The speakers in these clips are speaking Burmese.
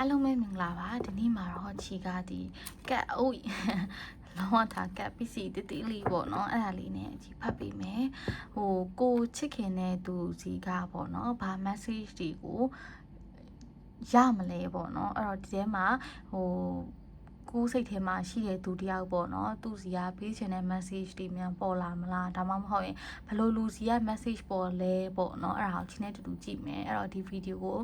အားလုံးပဲမင်္ဂလာပါဒီနေ့မှာတော့ခြေကဒီကတ်အိုးလောကတာကတ်ပစ္စည်းတိလေးပေါ့နော်အဲ့ဒါလေးနဲ့ကြီးဖတ်ပေးမယ်ဟိုကိုချစ်ခင်တဲ့သူစီကပေါ့နော်ဘာ message တွေကိုရမလဲပေါ့နော်အဲ့တော့ဒီထဲမှာဟိုကိုစိတ်ထဲမှာရှိတဲ့သူတယောက်ပေါ့နော်သူစီကပေးချင်တဲ့ message တွေများပေါ်လာမလားဒါမှမဟုတ်ရင်ဘလို့လူစီက message ပေါ်လဲပေါ့နော်အဲ့ဒါကိုချင်းနဲ့တူတူကြည့်မယ်အဲ့တော့ဒီ video ကို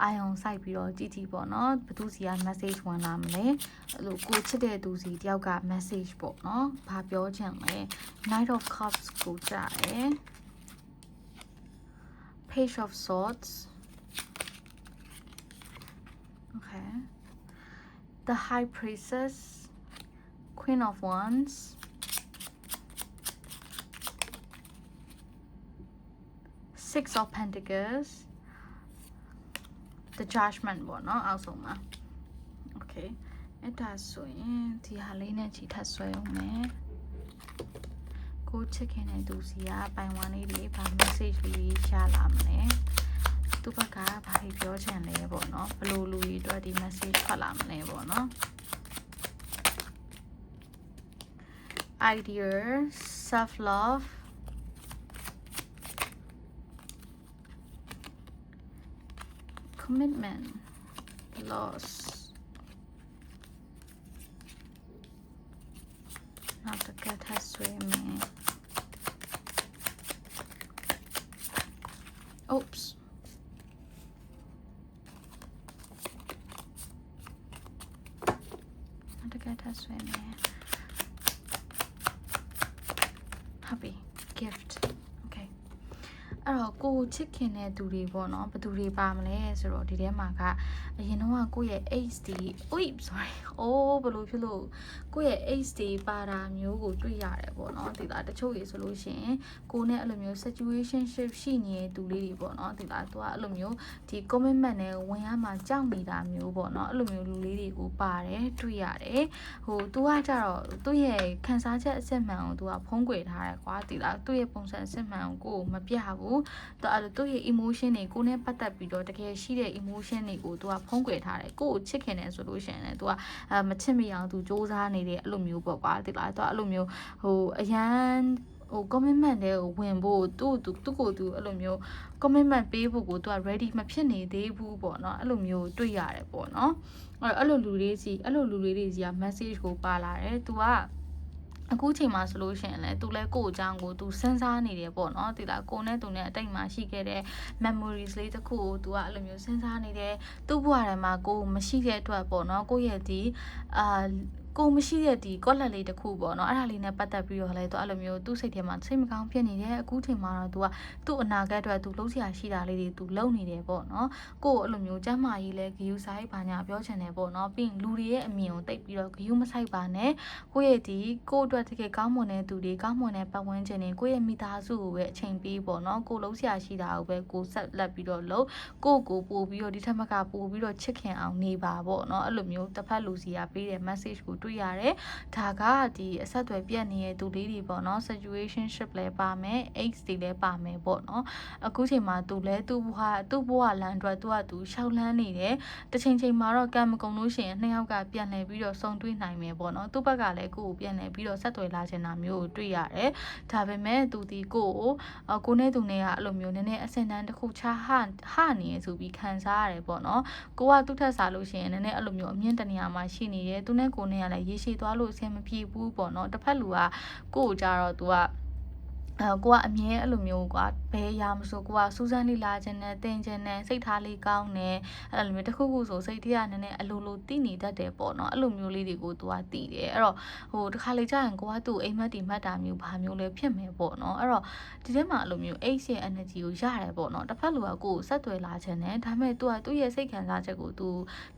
အာရုံစိုက်ပြီးတော့ကြည့်ကြည့်ပေါ့နော်ဘသူစီက message ဝင်လာမလဲအဲ့လိုကိုချစ်တဲ့သူစီတယောက်က message ပေါ့နော်ဘာပြောချင်လဲ Knight of Cups ကိုကြားတယ် Page of Swords okay the High Priestess, Queen of Wands, Six of Pentacles, the Judgment ပေါ့နော်အောက်ဆုံးမှာ okay အဲ့ဒါဆိုရင်ဒီဟာလေးနဲ့ချီထပ်ဆွဲအောင်မယ်ကိုချစ်ခင်တဲ့သူစီကပိုင်ဝမ်းလေးတွေဗာ message လေးရှာလာမလဲသူဘက်ကဘာပြောချင်လဲပေါ့နော်ဘလို့လူတွေအတွက်ဒီ message ဖတ်လာမလဲပေါ့နော် idea self love commitment loss not the cat has swimming oops that's when happy gift okay အဲ့တော့ကိုချစ်ခင်တဲ့သူတွေပေါ့နော်ဘယ်သူတွေပါမလဲဆိုတော့ဒီထဲမှာကအရင်တော့ကိုရဲ့ HD sorry ဘယ်လိုဖြစ်လို့ကိုရဲ့ HD ပါတာမျိုးကိုတွေ့ရတယ်ပေါ့နော်ဒီလားတချို့ရေဆိုလို့ရှိရင်ကိုနဲ့အဲ့လိုမျိုး situationship ရှိနေတဲ့သူလေးတွေပေါ့နော်ဒီလားသူကအဲ့လိုမျိုးဒီ commitment နဲ့ဝင်ရမှာကြောက်နေတာမျိုးပေါ့နော်အဲ့လိုမျိုးလူလေးတွေကိုပါတယ်တွေ့ရတယ်ဟို तू ကကြတော့သူ့ရဲ့ခံစားချက်အစစ်မှန်ကို तू ကဖုံးကွယ်ထားတယ်ကွာဒီလားသူ့ရဲ့ပုံစံအစစ်မှန်ကိုမပြဘူးသူ့ရဲ့ emotion တွေကိုနဲ့ပတ်သက်ပြီးတော့တကယ်ရှိတဲ့ emotion တွေကို तू ကဖုံးကွယ်ထားတယ်ကိုကိုချစ်ခင်တယ်ဆိုလို့ရှိရင်လည်း तू ကမချစ်မိအောင် तू စူးစမ်းနေတယ်အဲ့လိုမျိုးပေါ့ကွာဒီလား तू အဲ့လိုမျိုးဟိုအရန်commitment တွေကိုဝင်ဖို့သူ့ကိုသူအဲ့လိုမျိုး commitment ပေးဖို့ကို तू က ready မဖြစ်နေသေးဘူးပေါ့နော်အဲ့လိုမျိုးတွေ့ရတယ်ပေါ့နော်အဲ့လိုလူလေးစီက message ကိုပါလာတယ် तू ကအခုချိန်မှာဆိုလို့ရှိရင်လည်းသူလည်းကိုယ့်အကြောင်းကိုသူစဉ်းစားနေတယ်ပေါ့နော်ဒီလားကိုနဲ့သူနဲ့အတိတ်မှာရှိခဲ့တဲ့ memories လေးတစ်ခုကိုသူကအဲ့လိုမျိုးစဉ်းစားနေတယ်သူ့ဘဝထဲမှာကိုမရှိတဲ့အတွက်ပေါ့နော်ကိုယ့်ရဲ့ဒီကိုမရှိတဲ့ဒီကော့လက်လေးတစ်ခုပေါ့နော်အဲ့ဒါလေးနဲ့ပတ်သက်ပြီးတော့လည်းသူအဲ့လိုမျိုးသူ့စိတ်ထဲမှာစိတ်မကောင်းဖြစ်နေတယ်အခုချိန်မှာတော့သူကသူ့အနာဂတ်အတွက်သူလှုပ်ရှားရှိတာလေးတွေသူလုပ်နေတယ်ပေါ့နော်ကိုအဲ့လိုမျိုးကျမ်းမာရေးလဲဂယူဆိုင်ဘာညာပြောချင်တယ်ပေါ့နော်ပြီးရင်လူတွေရဲ့အမြင်ကိုတိတ်ပြီးတော့ဂယူမဆိုင်ပါနဲ့ကိုရဲ့ဒီကိုအတွက်တကယ်ကောင်းမွန်တဲ့သူတွေကောင်းမွန်တဲ့ပတ်ဝန်းကျင်တွေကိုရဲ့မိသားစုကိုပဲအချိန်ပေးပေါ့နော်ကိုလှုပ်ရှားရှိတာကိုပဲကိုဆက်လက်ပြီးတော့လုပ်ကိုပို့ပြီးတော့ဒီထက်မကပို့ပြီးတော့ချစ်ခင်အောင်နေပါပေါ့နော်အဲ့လိုမျိုးတစ်ဖက်လူစီကပေးတဲ့ message ကိုတွေ့ရတယ်ဒါကဒီအဆက်အသွယ်ပြတ်နေတဲ့သူလေးတွေပေါ့နော် situationship လဲပါမယ် X တွေလဲပါမယ်ပေါ့နော်အခုချိန်မှာသူလဲသူ့ဘဝလမ်းအတွက်သူရှောက်လန်းနေတယ်တစ်ချိန်မှာတော့ကံမကုန်လို့ရှိရင်နှစ်ယောက်ကပြန်လှည့်ပြီးတော့ဆုံတွေ့နိုင်မယ်ပေါ့နော်သူ့ဘက်ကလည်းကိုကိုပြန်လှည့်ပြီးတော့ဆက်သွယ်လာချင်တာမျိုးကိုတွေ့ရတယ်ဒါပေမဲ့သူဒီကိုနဲ့သူနဲ့ကအဲ့လိုမျိုးနည်းနည်းအဆင့်တန်းတစ်ခုချဟနေရဆိုပြီးခံစားရတယ်ပေါ့နော်ကိုကသူ့ထက်စားလို့ရှိရင်နည်းနည်းအဲ့လိုမျိုးအမြင့်တနေရာမှာရှိနေတယ်သူနဲ့ကိုနဲ့ကလည်းရေရှည်သွားလို့အဆင်မပြေဘူးပေါ့နော်တစ်ဖက်လူကကိုကြတော့သူကကိုကအမြဲအဲ့လိုမျိုးကွာဘယ်အရာမဆိုကိုကစူးစမ်းလေးလာခြင်းနဲ့တင်ခြင်းနဲ့စိတ်ထားလေးကောင်းတယ်အဲ့လိုမျိုးတစ်ခုခုဆိုစိတ်ထဲကနည်းနည်းအလိုလိုသိနေတတ်တယ်ပေါ့နော်အဲ့လိုမျိုးလေးတွေကိုသူကသိတယ်အဲ့တော့ဟိုတစ်ခါလေကြာရင်ကိုကသူ့အိမ်မက်တီမှတ်တာမျိုးဘာမျိုးလဲဖြစ်မယ်ပေါ့နော်အဲ့တော့ဒီထဲမှာအဲ့လိုမျိုး H ရဲ့ energy ကိုရတယ်ပေါ့နော်တစ်ဖက်လူကကိုကိုဆက်သွယ်လာခြင်းနဲ့ဒါပေမဲ့သူကသူ့ရဲ့စိတ်ခံစားချက်ကိုသူ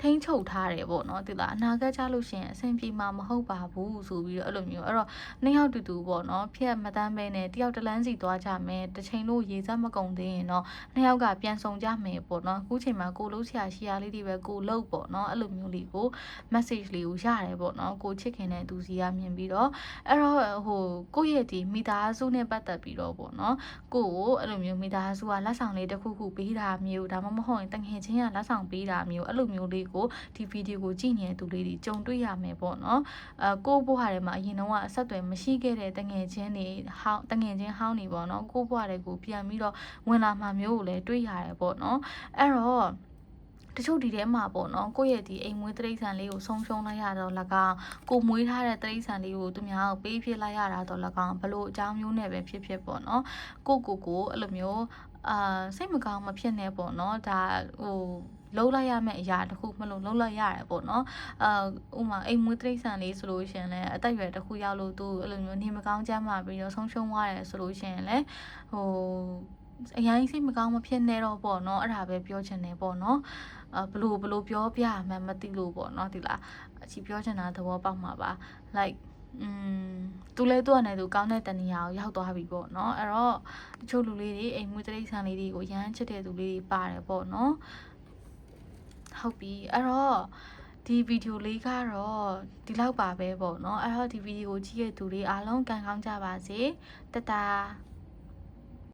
ထိန်းချုပ်ထားတယ်ပေါ့နော်ဒီလားအနာဂတ်ကြလို့ရှိရင်အဆင်ပြေမှာမဟုတ်ပါဘူးဆိုပြီးတော့အဲ့လိုမျိုးအဲ့တော့နှစ်ယောက်တူပေါ့နော်ဖြစ်မတမ်းပဲနဲ့တယောက် ယောက်တလန်းစီသွားကြမယ်တစ်ချိန်လို့ရေစက်မကုန်သေးရင်တော့နှစ်ယောက်ကပြန်ဆောင်ကြမယ်ပေါ့နော်အခုချိန်မှာကိုလုံးဆရာရှိရလေးတွေပဲကိုလုံးပေါ့နော်အဲ့လိုမျိုးလေးကို message လေးကိုရတယ်ပေါ့နော်ကိုချစ်ခင်တဲ့သူစီကမြင်ပြီးတော့အဲ့တော့ကိုယ့်ရဲ့ဒီမိသားစုနဲ့ပတ်သက်ပြီးတော့ပေါ့နော်ကိုကိုအဲ့လိုမျိုးမိသားစုကလက်ဆောင်လေးတစ်ခုခုပေးတာမျိုးဒါမှမဟုတ်ရင်တငယ်ချင်းကလက်ဆောင်ပေးတာမျိုးအဲ့လိုမျိုးလေးကိုဒီဗီဒီယိုကိုကြည့်နေတဲ့သူလေးတွေကြုံတွေ့ရမယ်ပေါ့နော်ကိုဘွားထဲမှာအရင်တော့အဆက်အသွယ်မရှိခဲ့တဲ့တငယ်ချင်းတွေတငယ်ချင်းဟောင်းနေပေါ့နော်ကိုဘွားတွေကိုပြန်ပြီးတော့ဝင်လာမှမျိုးကိုလည်းတွေ့ရတယ်ပေါ့နော်အဲ့တော့တချို့ဒီထဲမှာပေါ့နော်ကိုယ့်ရဲ့ဒီအိမ်မွေးတရိษံလေးကိုဆုံးရှုံးလိုက်ရတော့၎င်းကိုမွေးထားတဲ့တရိษံလေးကိုသူများကိုပေးဖြစ်လိုက်ရတာတော့၎င်းဘလို့အကြောင်းမျိုးနဲ့ပဲဖြစ်ဖြစ်ပေါ့နော်ကိုအဲ့လိုမျိုးစိတ်မကောင်းမဖြစ်နဲ့ပေါ့နော်ဒါလုံးလိုက်ရမယ့်အရာတစ်ခုမလို့လုံးလိုက်ရတယ်ပေါ့နော်ဥမာအိမ်မွေးတိရစ္ဆာန်လေးဆိုလို့ရှင်လဲအသက်အရွယ်တစ်ခုရောက်လို့သူအဲ့လိုမျိုးနေမကောင်းကြမှာပြီးတော့ဆုံးရှုံးသွားတယ်ဆိုလို့ရှင်လဲအရင်စိတ်မကောင်းမဖြစ်နဲ့တော့ပေါ့နော်အဲ့ဒါပဲပြောချင်တယ်ပေါ့နော်ဘလို့ပြောပြရမှန်းမသိလို့ပေါ့နော်ဒီလားအချီပြောချင်တာသဘောပေါက်မှာပါ like သူလဲသူ့အနေနဲ့သူကောင်းတဲ့တနေရာကိုရောက်သွားပြီပေါ့နော်အဲ့တော့တချို့လူလေးတွေအိမ်မွေးတိရစ္ဆာန်လေးတွေကိုရမ်းချစ်တဲ့သူလေးတွေပါတယ်ပေါ့နော်ဟုတ်ပြီအဲ့တော့ဒီဗီဒီယိုလေးကတော့ဒီလောက်ပါပဲပေါ့နော်အဲ့တော့ဒီဗီဒီယိုကိုကြည့်ရတဲ့သူတွေအားလုံးကံကောင်းကြပါစေတတာ